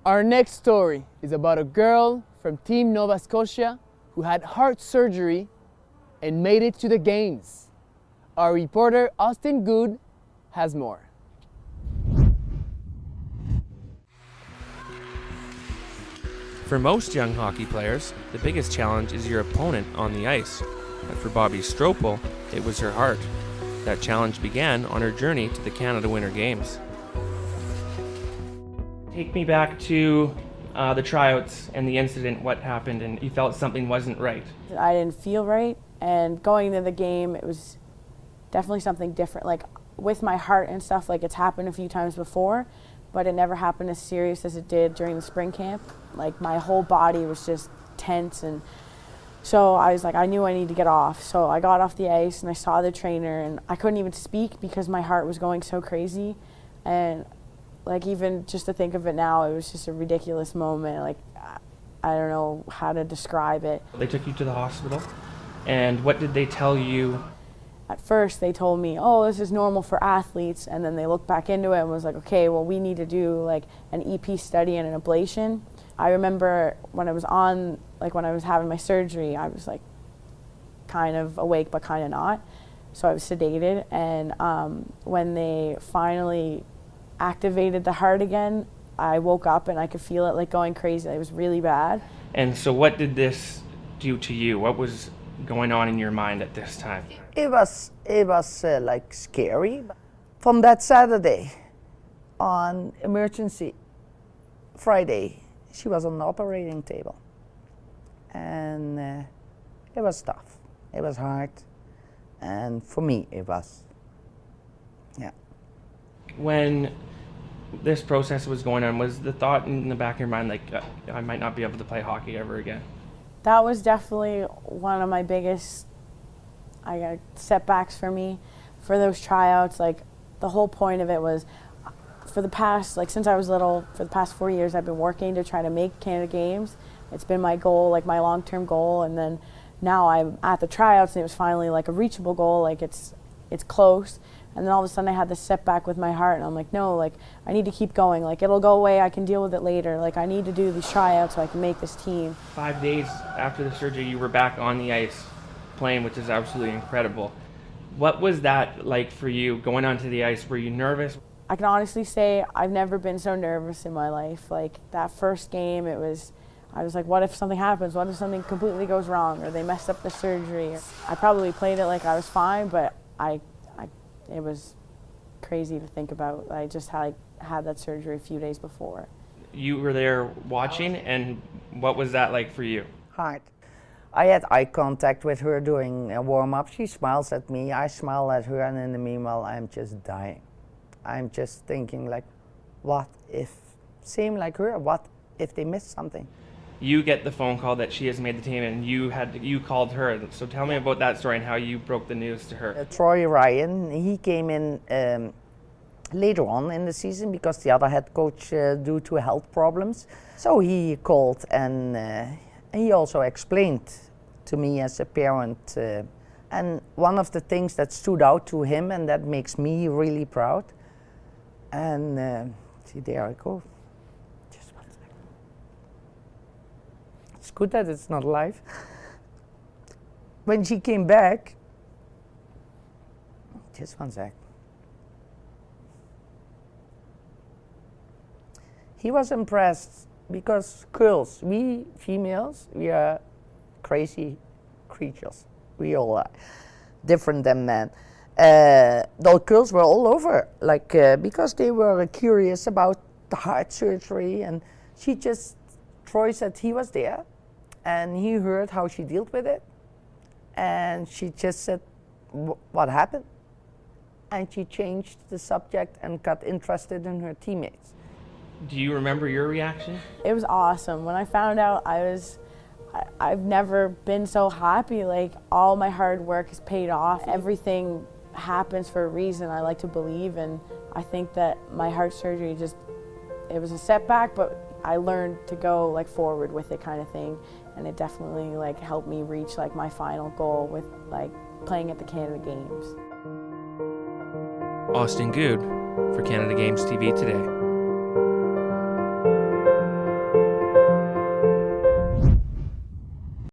Our next story is about a girl from Team Nova Scotia who had heart surgery and made it to the games. Our reporter Austin Good has more. For most young hockey players, the biggest challenge is your opponent on the ice. But for Bobbi Strople, it was her heart. That challenge began on her journey to the Canada Winter Games. Take me back to the tryouts and the incident, what happened, and you felt something wasn't right. I didn't feel right, and going into the game, it was definitely something different. Like with my heart and stuff, like it's happened a few times before, but it never happened as serious as it did during the spring camp. Like my whole body was just tense, and so I was like, I knew I needed to get off. So I got off the ice and I saw the trainer, and I couldn't even speak because my heart was going so crazy. And like even just to think of it now, it was just a ridiculous moment. Like I don't know how to describe it. They took you to the hospital, and what did they tell you? At first they told me, oh, this is normal for athletes, and then they looked back into it and was like, okay, well we need to do like an EP study and an ablation. I remember when I was when I was having my surgery, I was like kind of awake but kind of not. So I was sedated, and when they finally activated the heart again, I woke up and I could feel it like going crazy. It was really bad. And so what did this do to you? What was going on in your mind at this time? It was like scary. From that Saturday on emergency Friday, she was on the operating table, and it was tough. It was hard, and for me it was, yeah. When this process was going on, was the thought in the back of your mind like, I might not be able to play hockey ever again? That was definitely one of my biggest setbacks for me, for those tryouts. Like the whole point of it was, for the past, like since I was little, for the past 4 years, I've been working to try to make Canada Games. It's been my goal, like my long-term goal, and then now I'm at the tryouts and it was finally like a reachable goal, like it's close. And then all of a sudden I had this setback with my heart, and I'm like, no, like I need to keep going. Like it'll go away, I can deal with it later. Like I need to do these tryouts so I can make this team. 5 days after the surgery, you were back on the ice playing, which is absolutely incredible. What was that like for you, going onto the ice? Were you nervous? I can honestly say I've never been so nervous in my life. Like that first game, I was like, what if something happens? What if something completely goes wrong, or they messed up the surgery? I probably played it like I was fine, but it was crazy to think about. I just had that surgery a few days before. You were there watching, and what was that like for you? Hard. I had eye contact with her during a warm-up. She smiles at me, I smile at her, and in the meanwhile I'm just dying. I'm just thinking like, what if, same like her, what if they missed something? You get the phone call that she has made the team, and you called her. So tell me about that story and how you broke the news to her. Troy Ryan, he came in later on in the season because the other head coach due to health problems. So he called, and he also explained to me as a parent. And one of the things that stood out to him, and that makes me really proud, and see, there I go. It's good that it's not live. When she came back, just one sec. He was impressed because girls, we females, we are crazy creatures. We all are different than men. The girls were all over, like because they were curious about the heart surgery, and Troy said he was there. And he heard how she dealt with it, and she just said, what happened? And she changed the subject and got interested in her teammates. Do you remember your reaction? It was awesome. When I found out, I've never been so happy. Like all my hard work has paid off. Everything happens for a reason, I like to believe, and I think that my heart surgery it was a setback, but I learned to go like forward with it kind of thing, and it definitely like helped me reach like my final goal with like playing at the Canada Games. Austin Good for Canada Games TV Today.